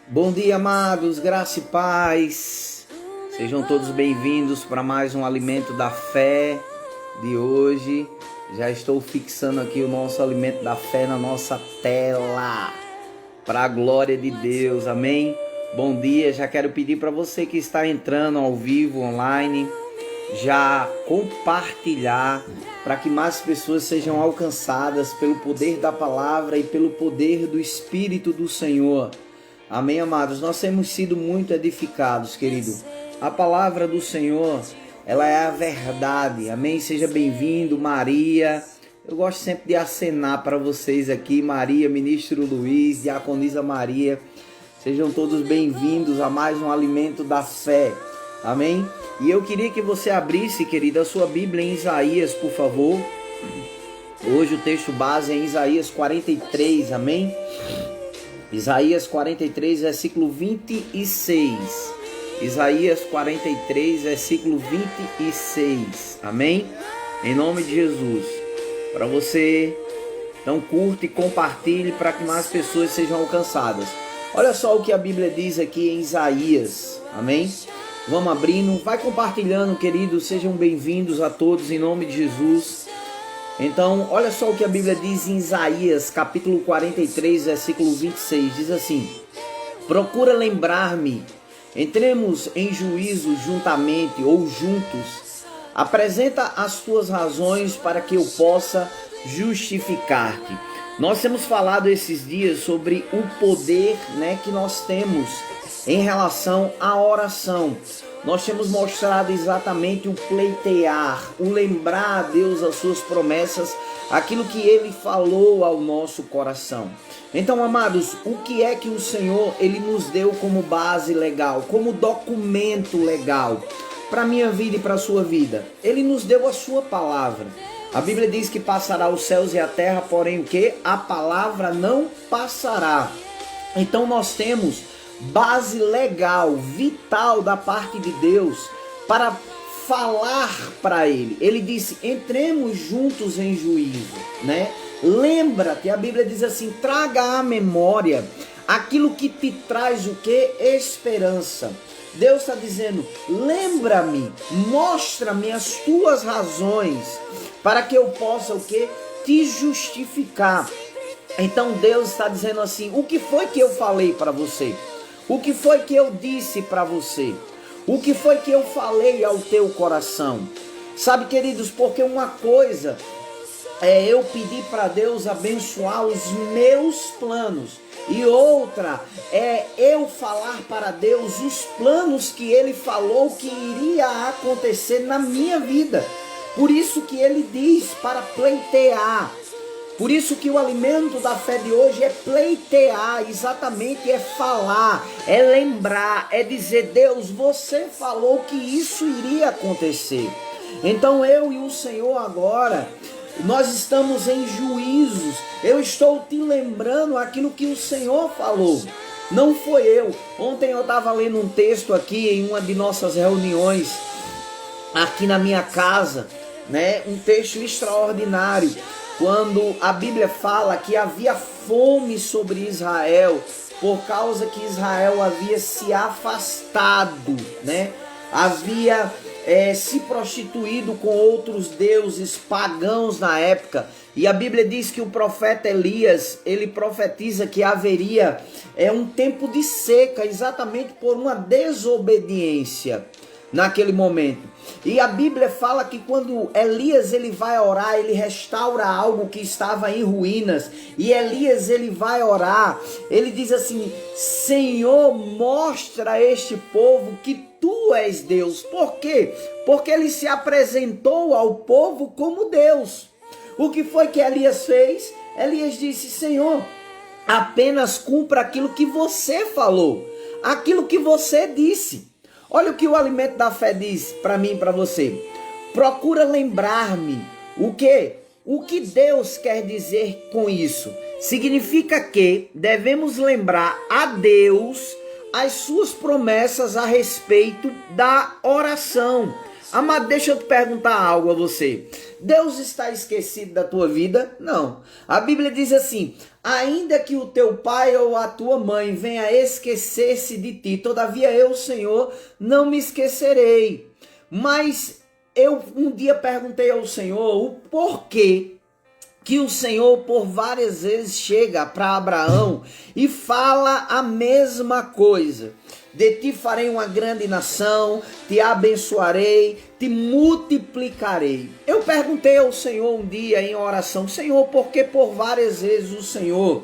Bom dia, amados, graça e paz. Sejam todos bem-vindos para mais um Alimento da Fé de hoje. Já estou fixando aqui o nosso Alimento da Fé na nossa tela, para a glória de Deus, amém? Bom dia, já quero pedir para você que está entrando ao vivo, online, já compartilhar para que mais pessoas sejam alcançadas pelo poder da palavra e pelo poder do Espírito do Senhor. Amém, amados? Nós temos sido muito edificados, querido. A palavra do Senhor, ela é a verdade. Amém? Seja bem-vindo, Maria. Eu gosto sempre de acenar para vocês aqui, Maria, Ministro Luiz, Diaconisa Maria. Sejam todos bem-vindos a mais um Alimento da Fé. Amém? E eu queria que você abrisse, querido, a sua Bíblia em Isaías, por favor. Hoje o texto base é em Isaías 43, amém? Isaías 43, versículo 26. Isaías 43, versículo 26. Amém? Em nome de Jesus. Para você, então curte e compartilhe para que mais pessoas sejam alcançadas. Olha só o que a Bíblia diz aqui em Isaías. Amém? Vamos abrindo. Vai compartilhando, queridos. Sejam bem-vindos a todos em nome de Jesus. Então, olha só o que a Bíblia diz em Isaías, capítulo 43, versículo 26. Diz assim: procura lembrar-me, entremos em juízo juntamente ou juntos. Apresenta as tuas razões para que eu possa justificar-te. Nós temos falado esses dias sobre o poder, que nós temos em relação à oração. Nós temos mostrado exatamente o pleitear, o lembrar a Deus as suas promessas, aquilo que Ele falou ao nosso coração. Então, amados, o que é que o Senhor Ele nos deu como base legal, como documento legal para a minha vida e para a sua vida? Ele nos deu a sua palavra. A Bíblia diz que passará os céus e a terra, porém o que? A palavra não passará. Então nós temos base legal, vital da parte de Deus para falar para Ele. Ele disse: entremos juntos em juízo, Lembra-te, a Bíblia diz assim: traga à memória aquilo que te traz o que? Esperança. Deus está dizendo: lembra-me, mostra-me as tuas razões para que eu possa o que? Te justificar. Então Deus está dizendo assim: o que foi que eu falei para você? O que foi que eu disse para você? O que foi que eu falei ao teu coração? Sabe, queridos, porque uma coisa é eu pedir para Deus abençoar os meus planos, e outra é eu falar para Deus os planos que Ele falou que iria acontecer na minha vida. Por isso que Ele diz para pleitear. Por isso que o alimento da fé de hoje é pleitear, exatamente, é falar, é lembrar, é dizer: Deus, você falou que isso iria acontecer. Então eu e o Senhor agora, nós estamos em juízos. Eu estou te lembrando aquilo que o Senhor falou. Não foi eu. Ontem eu estava lendo um texto aqui em uma de nossas reuniões, aqui na minha casa, um texto extraordinário. Quando a Bíblia fala que havia fome sobre Israel, por causa que Israel havia se afastado, havia se prostituído com outros deuses pagãos na época. E a Bíblia diz que o profeta Elias, ele profetiza que haveria um tempo de seca, exatamente por uma desobediência naquele momento. E a Bíblia fala que quando Elias ele vai orar, ele restaura algo que estava em ruínas. E Elias ele vai orar, ele diz assim: Senhor, mostra a este povo que tu és Deus. Por quê? Porque ele se apresentou ao povo como Deus. O que foi que Elias fez? Elias disse: Senhor, apenas cumpra aquilo que você falou, aquilo que você disse. Olha o que o alimento da fé diz para mim e para você. Procura lembrar-me. O quê? O que Deus quer dizer com isso? Significa que devemos lembrar a Deus as suas promessas a respeito da oração, Amado, deixa eu te perguntar algo a você. Deus está esquecido da tua vida? Não. A Bíblia diz assim: ainda que o teu pai ou a tua mãe venha esquecer-se de ti, todavia eu, Senhor, não me esquecerei. Mas eu um dia perguntei ao Senhor o porquê que o Senhor por várias vezes chega para Abraão e fala a mesma coisa. De ti farei uma grande nação, te abençoarei, te multiplicarei. Eu perguntei ao Senhor um dia em oração: Senhor, por que por várias vezes o Senhor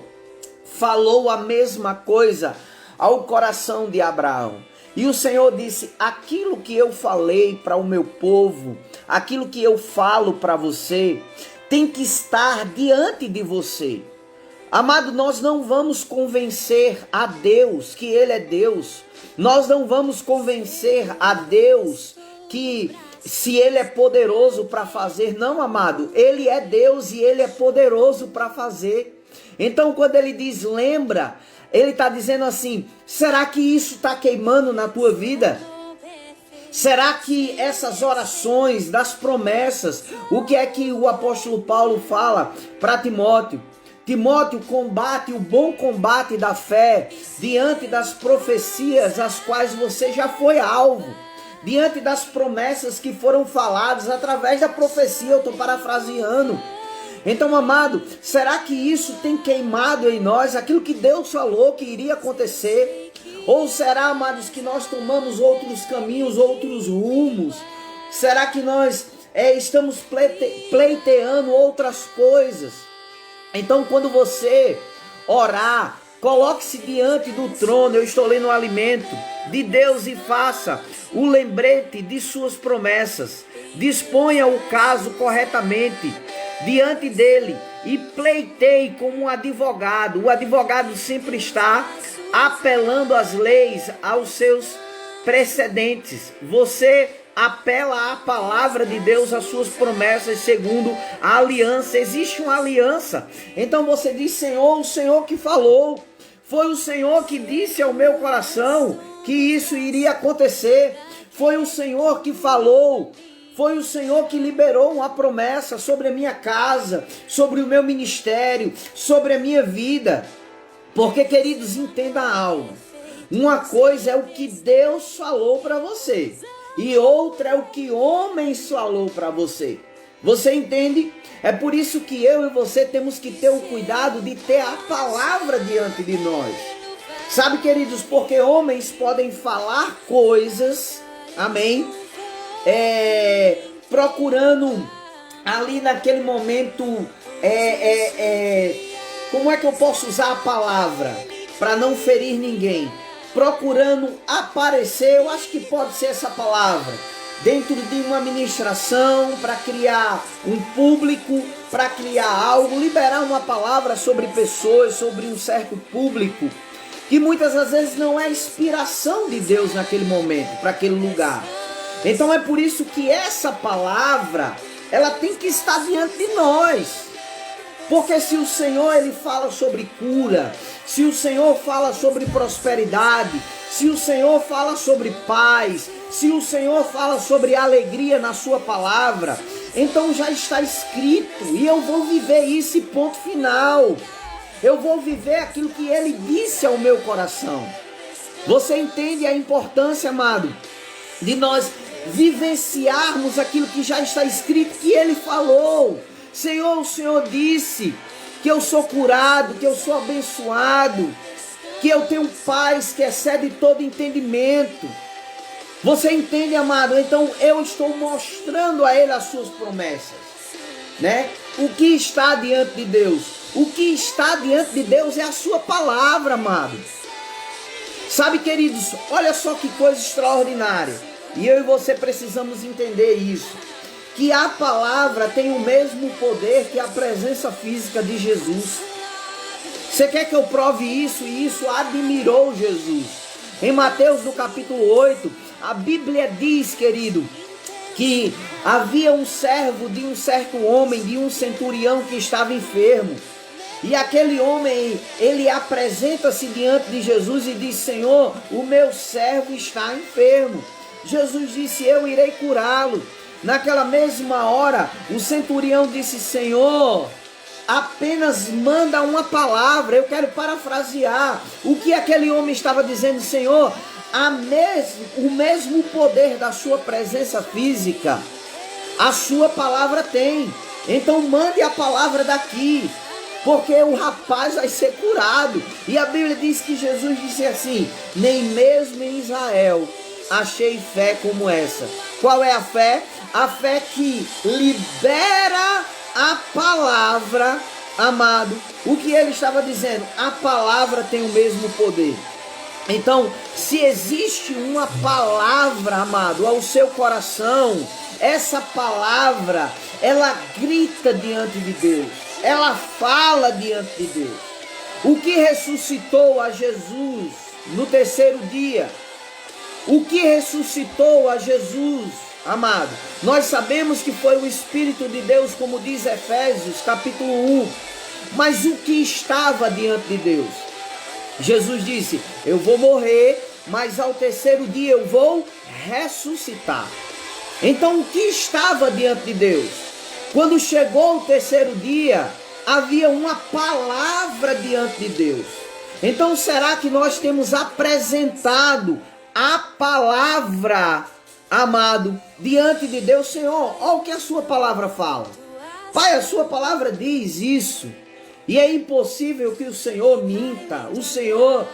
falou a mesma coisa ao coração de Abraão? E o Senhor disse: aquilo que eu falei para o meu povo, aquilo que eu falo para você, tem que estar diante de você. Amado, nós não vamos convencer a Deus que Ele é Deus. Nós não vamos convencer a Deus que se Ele é poderoso para fazer. Não, amado, Ele é Deus e Ele é poderoso para fazer. Então, quando Ele diz lembra, Ele está dizendo assim: será que isso está queimando na tua vida? Será que essas orações das promessas, o que é que o apóstolo Paulo fala para Timóteo? Timóteo, combate o bom combate da fé, diante das profecias as quais você já foi alvo, diante das promessas que foram faladas através da profecia. Eu estou parafraseando. Então, amado, será que isso tem queimado em nós aquilo que Deus falou que iria acontecer? Ou será, amados, que nós tomamos outros caminhos, outros rumos? Será que nós estamos pleiteando outras coisas? Então, quando você orar, coloque-se diante do trono. Eu estou lendo o alimento de Deus e faça o lembrete de suas promessas. Disponha o caso corretamente diante dele e pleiteie como um advogado. O advogado sempre está apelando às leis, aos seus precedentes. Você apela à palavra de Deus, às suas promessas, segundo a aliança. Existe uma aliança. Então você diz: Senhor, o Senhor que falou, foi o Senhor que disse ao meu coração que isso iria acontecer, foi o Senhor que falou, foi o Senhor que liberou uma promessa sobre a minha casa, sobre o meu ministério, sobre a minha vida. Porque, queridos, entenda algo: uma coisa é o que Deus falou para você, e outra é o que homens falou para você. Você entende? É por isso que eu e você temos que ter o cuidado de ter a palavra diante de nós. Sabe, queridos, porque homens podem falar coisas, amém? Procurando ali naquele momento, como é que eu posso usar a palavra para não ferir ninguém? Procurando aparecer, eu acho que pode ser essa palavra, dentro de uma ministração, para criar um público, para criar algo, liberar uma palavra sobre pessoas, sobre um certo público, que muitas das vezes não é inspiração de Deus naquele momento, para aquele lugar. Então é por isso que essa palavra, ela tem que estar diante de nós. Porque se o Senhor ele fala sobre cura, se o Senhor fala sobre prosperidade, se o Senhor fala sobre paz, se o Senhor fala sobre alegria na sua palavra, então já está escrito, e eu vou viver isso, ponto final. Eu vou viver aquilo que Ele disse ao meu coração. Você entende a importância, amado, de nós vivenciarmos aquilo que já está escrito, que Ele falou. Senhor, o Senhor disse que eu sou curado, que eu sou abençoado, que eu tenho paz que excede todo entendimento. Você entende, amado? Então eu estou mostrando a Ele as suas promessas, né? O que está diante de Deus? O que está diante de Deus é a sua palavra, amado. Sabe, queridos, olha só que coisa extraordinária. E eu e você precisamos entender isso. Que a palavra tem o mesmo poder que a presença física de Jesus. Você quer que eu prove isso? E isso admirou Jesus. Em Mateus, no capítulo 8, a Bíblia diz, querido, que havia um servo de um certo homem, de um centurião que estava enfermo. E aquele homem, ele apresenta-se diante de Jesus e diz: Senhor, o meu servo está enfermo. Jesus disse: eu irei curá-lo. Naquela mesma hora, o centurião disse: Senhor, apenas manda uma palavra. Eu quero parafrasear o que aquele homem estava dizendo: Senhor, o mesmo poder da sua presença física, a sua palavra tem. Então mande a palavra daqui, porque o rapaz vai ser curado. E a Bíblia diz que Jesus disse assim: nem mesmo em Israel achei fé como essa. Qual é a fé? A fé que libera a palavra, amado. O que ele estava dizendo? A palavra tem o mesmo poder. Então, se existe uma palavra, amado, ao seu coração, essa palavra, ela grita diante de Deus, ela fala diante de Deus. O que ressuscitou a Jesus no terceiro dia? O que ressuscitou a Jesus, amado? Nós sabemos que foi o Espírito de Deus, como diz Efésios capítulo 1. Mas o que estava diante de Deus? Jesus disse: eu vou morrer, mas ao terceiro dia eu vou ressuscitar. Então o que estava diante de Deus? Quando chegou o terceiro dia, havia uma palavra diante de Deus. Então será que nós temos apresentado a palavra, amado, diante de Deus? Senhor, olha o que a sua palavra fala. Pai, a sua palavra diz isso. E é impossível que o Senhor minta. O Senhor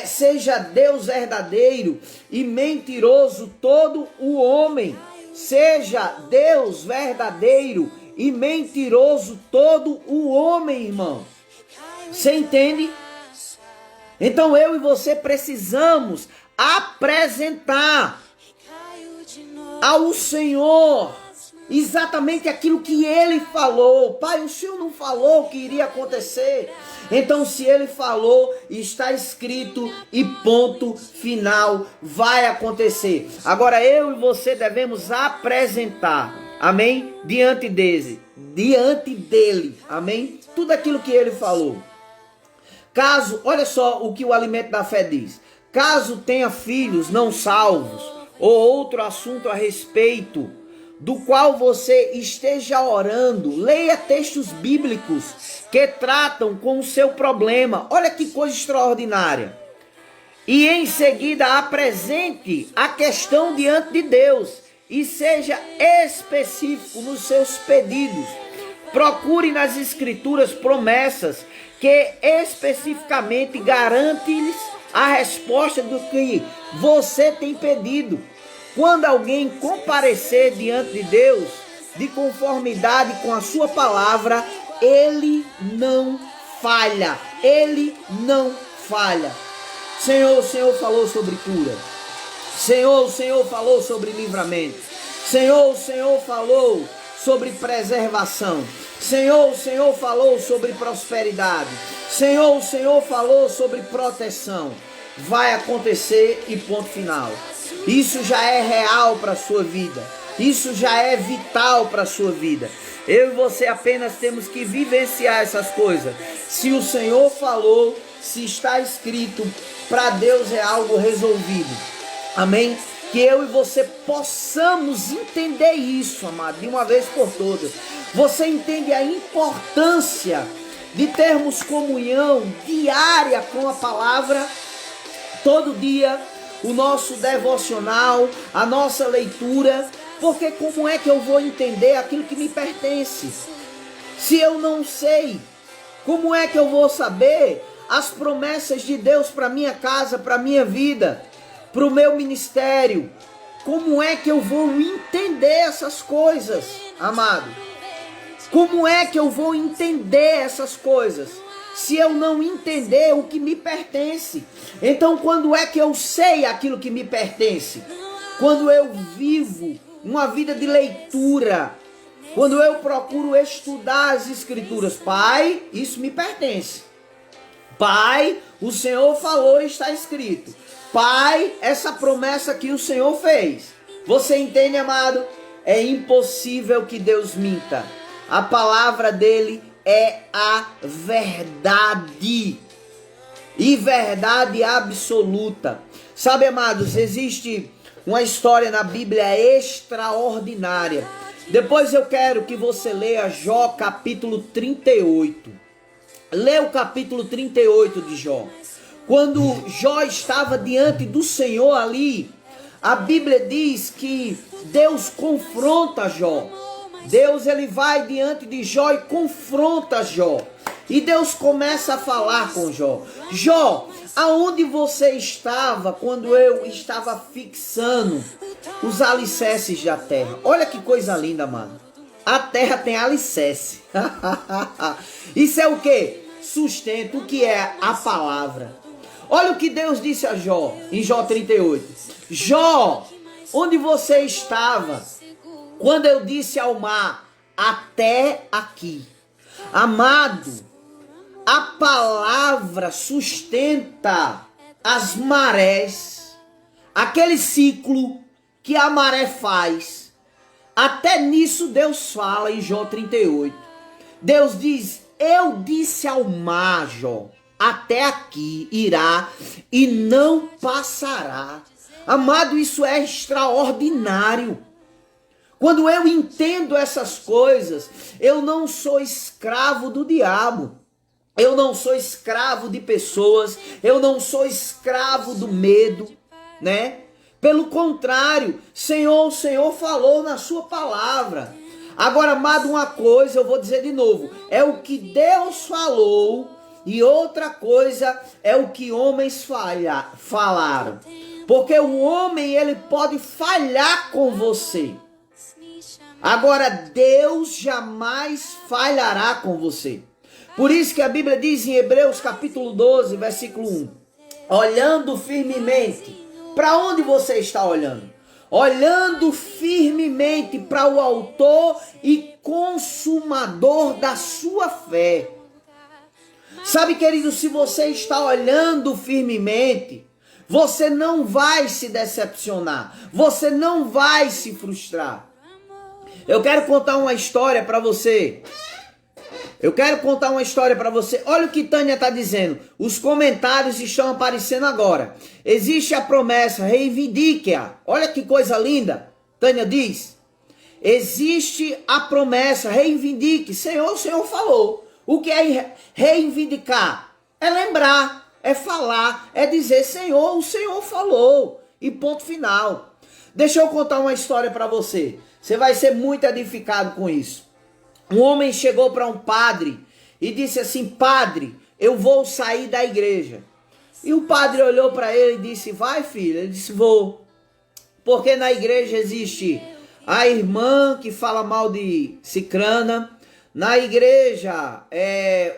seja Deus verdadeiro e mentiroso todo o homem. Seja Deus verdadeiro e mentiroso todo o homem, irmão. Você entende? Então eu e você precisamos apresentar ao Senhor exatamente aquilo que Ele falou. Pai, o Senhor não falou que iria acontecer. Então se Ele falou, está escrito e ponto final, vai acontecer. Agora eu e você devemos apresentar, amém? Diante dele, amém? Tudo aquilo que Ele falou. Caso, olha só o que o alimento da fé diz: caso tenha filhos não salvos, ou outro assunto a respeito do qual você esteja orando, leia textos bíblicos que tratam com o seu problema. Olha que coisa extraordinária. E em seguida apresente a questão diante de Deus e seja específico nos seus pedidos. Procure nas escrituras promessas que especificamente garante-lhes a resposta do que você tem pedido. Quando alguém comparecer diante de Deus de conformidade com a sua palavra, ele não falha. Ele não falha. Senhor, o Senhor falou sobre cura. Senhor, o Senhor falou sobre livramento. Senhor, o Senhor falou sobre preservação. Senhor, o Senhor falou sobre prosperidade. Senhor, o Senhor falou sobre proteção. Vai acontecer e ponto final. Isso já é real para a sua vida. Isso já é vital para a sua vida. Eu e você apenas temos que vivenciar essas coisas. Se o Senhor falou, se está escrito, para Deus é algo resolvido. Amém? Que eu e você possamos entender isso, amado, de uma vez por todas. Você entende a importância de termos comunhão diária com a palavra? Todo dia, o nosso devocional, a nossa leitura. Porque como é que eu vou entender aquilo que me pertence? Se eu não sei, como é que eu vou saber as promessas de Deus para minha casa, para minha vida, para o meu ministério? Como é que eu vou entender essas coisas, amado? Como é que eu vou entender essas coisas se eu não entender o que me pertence? Então, quando é que eu sei aquilo que me pertence? Quando eu vivo uma vida de leitura, quando eu procuro estudar as escrituras. Pai, isso me pertence. Pai, o Senhor falou e está escrito. Pai, essa promessa que o Senhor fez. Você entende, amado? É impossível que Deus minta. A palavra dele é a verdade. E verdade absoluta. Sabe, amados, existe uma história na Bíblia extraordinária. Depois eu quero que você leia Jó capítulo 38. Lê o capítulo 38 de Jó. Quando Jó estava diante do Senhor ali, a Bíblia diz que Deus confronta Jó. Deus ele vai diante de Jó e confronta Jó. E Deus começa a falar com Jó. Jó, aonde você estava quando eu estava fixando os alicerces da terra? Olha que coisa linda, mano. A terra tem alicerce. Isso é o que? Sustento, o que é a palavra. Olha o que Deus disse a Jó, em Jó 38. Jó, onde você estava quando eu disse ao mar, até aqui? Amado, a palavra sustenta as marés, aquele ciclo que a maré faz. Até nisso Deus fala em Jó 38. Deus diz, eu disse ao mar, Jó, até aqui irá e não passará. Amado, isso é extraordinário. Quando eu entendo essas coisas, eu não sou escravo do diabo. Eu não sou escravo de pessoas. Eu não sou escravo do medo, né? Pelo contrário, o Senhor falou na sua palavra. Agora, amado, uma coisa eu vou dizer de novo. É o que Deus falou e outra coisa é o que homens falaram. Porque o homem, ele pode falhar com você. Agora, Deus jamais falhará com você. Por isso que a Bíblia diz em Hebreus capítulo 12, versículo 1. Olhando firmemente. Para onde você está olhando? Olhando firmemente para o autor e consumador da sua fé. Sabe, querido, se você está olhando firmemente, você não vai se decepcionar. Você não vai se frustrar. Eu quero contar uma história para você. Olha o que Tânia está dizendo. Os comentários estão aparecendo agora. Existe a promessa, reivindique-a. Olha que coisa linda. Tânia diz. Existe a promessa, reivindique. Senhor, o Senhor falou. O que é reivindicar? É lembrar, é falar, é dizer, Senhor, o Senhor falou. E ponto final. Deixa eu contar uma história para você. Você vai ser muito edificado com isso. Um homem chegou para um padre e disse assim, padre, eu vou sair da igreja. E o padre olhou para ele e disse, vai filho. Ele disse, vou. Porque na igreja existe a irmã que fala mal de cicrana. Na igreja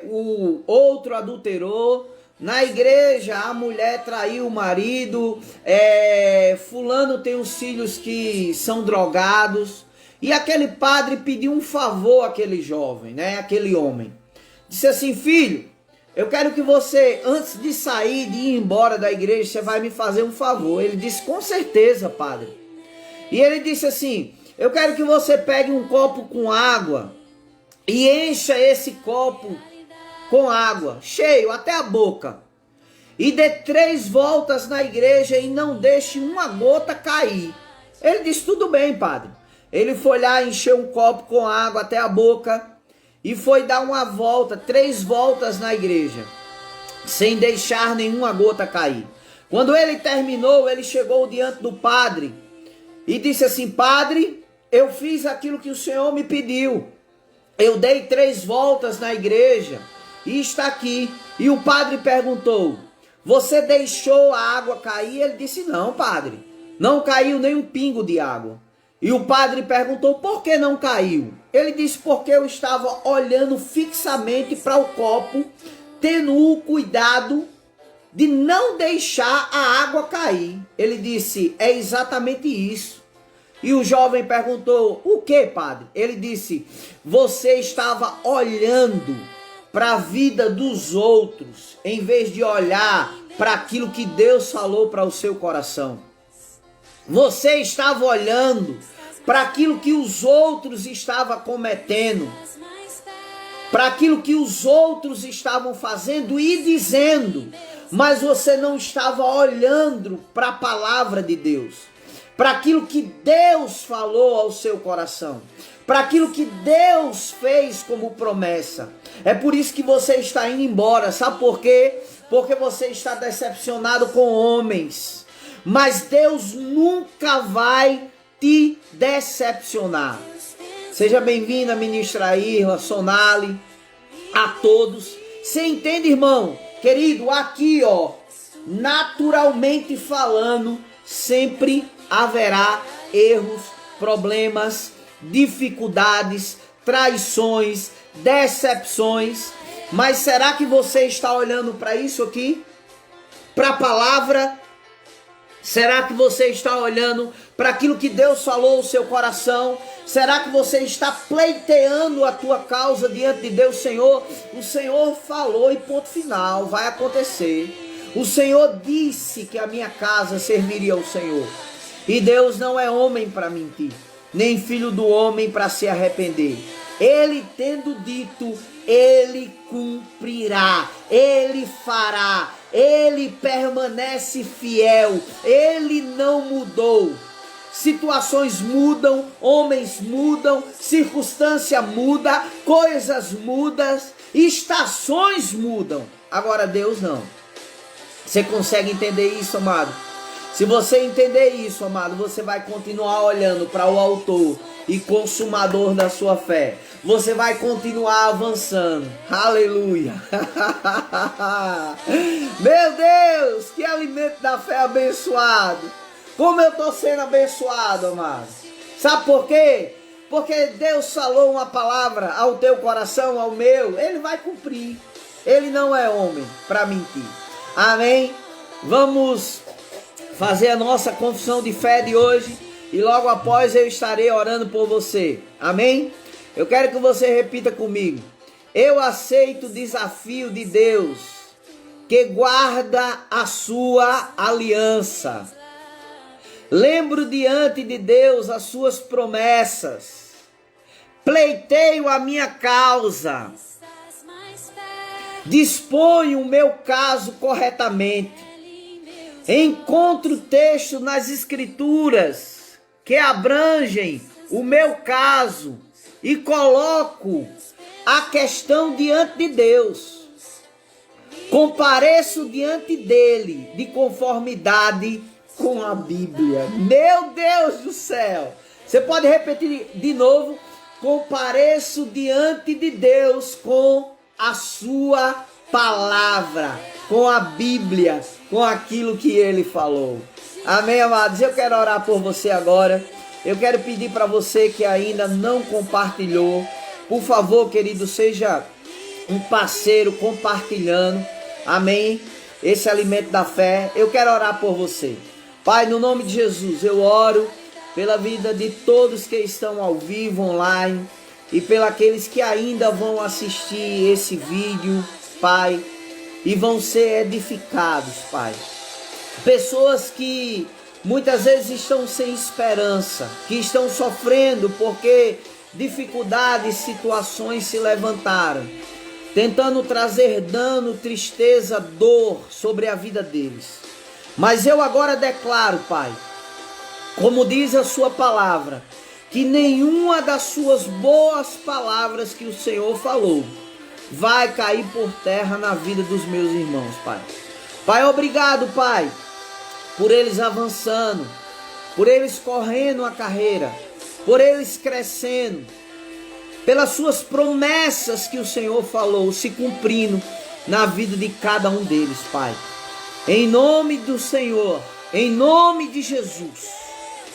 o outro adulterou. Na igreja a mulher traiu o marido. Fulano tem os filhos que são drogados. E aquele padre pediu um favor àquele jovem, né? Aquele homem. Disse assim, filho, eu quero que você, antes de sair, de ir embora da igreja, você vai me fazer um favor. Ele disse, com certeza, padre. E ele disse assim, eu quero que você pegue um copo com água e encha esse copo com água, cheio até a boca. E dê 3 voltas na igreja e não deixe uma gota cair. Ele disse, tudo bem, padre. Ele foi lá, encheu um copo com água até a boca e foi dar uma volta, 3 voltas na igreja, sem deixar nenhuma gota cair. Quando ele terminou, ele chegou diante do padre e disse assim, padre, eu fiz aquilo que o Senhor me pediu. Eu dei 3 voltas na igreja e está aqui. E o padre perguntou, você deixou a água cair? Ele disse, não, padre, não caiu nem um pingo de água. E o padre perguntou, por que não caiu? Ele disse, porque eu estava olhando fixamente para o copo, tendo o cuidado de não deixar a água cair. Ele disse, é exatamente isso. E o jovem perguntou, o que, padre? Ele disse, você estava olhando para a vida dos outros, em vez de olhar para aquilo que Deus falou para o seu coração. Você estava olhando para aquilo que os outros estavam cometendo, para aquilo que os outros estavam fazendo e dizendo, mas você não estava olhando para a palavra de Deus. para aquilo que Deus falou ao seu coração, para aquilo que Deus fez como promessa. É por isso que você está indo embora. Sabe por quê? Porque você está decepcionado com homens. Mas Deus nunca vai te decepcionar. Seja bem-vinda, ministra Irla, Sonali, a todos. Você entende, irmão? Querido, aqui, naturalmente falando, sempre haverá erros, problemas, dificuldades, traições, decepções. Mas será que você está olhando para isso aqui? Para a palavra? Será que você está olhando para aquilo que Deus falou ao seu coração? Será que você está pleiteando a tua causa diante de Deus? Senhor, o Senhor falou e ponto final, vai acontecer. O Senhor disse que a minha casa serviria ao Senhor. E Deus não é homem para mentir, nem filho do homem para se arrepender. Ele tendo dito, Ele cumprirá, Ele fará, Ele permanece fiel, Ele não mudou. Situações mudam, homens mudam, circunstância muda, coisas mudam, estações mudam. Agora Deus não. Você consegue entender isso, amado? Se você entender isso, amado, você vai continuar olhando para o autor e consumador da sua fé. Você vai continuar avançando. Aleluia. Meu Deus, que alimento da fé abençoado. Como eu estou sendo abençoado, amado. Sabe por quê? Porque Deus falou uma palavra ao teu coração, ao meu. Ele vai cumprir. Ele não é homem para mentir. Amém? Vamos fazer a nossa confissão de fé de hoje. E logo após eu estarei orando por você. Amém? Eu quero que você repita comigo. Eu aceito o desafio de Deus, que guarda a sua aliança. Lembro diante de Deus as suas promessas. Pleiteio a minha causa. Disponho o meu caso corretamente. Encontro texto nas escrituras que abrangem o meu caso e coloco a questão diante de Deus. Compareço diante dele de conformidade com a Bíblia. Meu Deus do céu! Você pode repetir de novo? Compareço diante de Deus com a sua palavra, com a Bíblia, com aquilo que ele falou. Amém, amados? Eu quero orar por você agora. Eu quero pedir para você que ainda não compartilhou, por favor, querido, seja um parceiro compartilhando, amém? Esse alimento da fé. Eu quero orar por você. Pai, no nome de Jesus, eu oro pela vida de todos que estão ao vivo, online, e pelos que ainda vão assistir esse vídeo, Pai, e vão ser edificados, Pai. Pessoas que muitas vezes estão sem esperança, que estão sofrendo porque dificuldades, situações se levantaram, tentando trazer dano, tristeza, dor sobre a vida deles. Mas eu agora declaro, Pai, como diz a sua palavra, que nenhuma das suas boas palavras que o Senhor falou vai cair por terra na vida dos meus irmãos, Pai. Pai, obrigado, Pai, por eles avançando, por eles correndo a carreira, por eles crescendo, pelas suas promessas que o Senhor falou se cumprindo na vida de cada um deles, Pai. Em nome do Senhor, em nome de Jesus,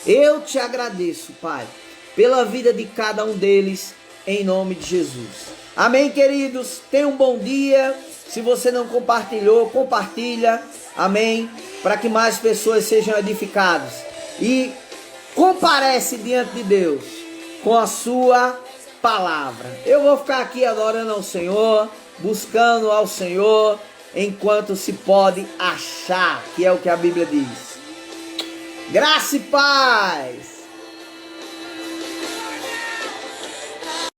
eu te agradeço, Pai, pela vida de cada um deles, em nome de Jesus. Amém, queridos? Tenha um bom dia. Se você não compartilhou, compartilha. Amém? Para que mais pessoas sejam edificadas. E comparece diante de Deus com a sua palavra. Eu vou ficar aqui adorando ao Senhor, buscando ao Senhor, enquanto se pode achar, que é o que a Bíblia diz. Graça e paz!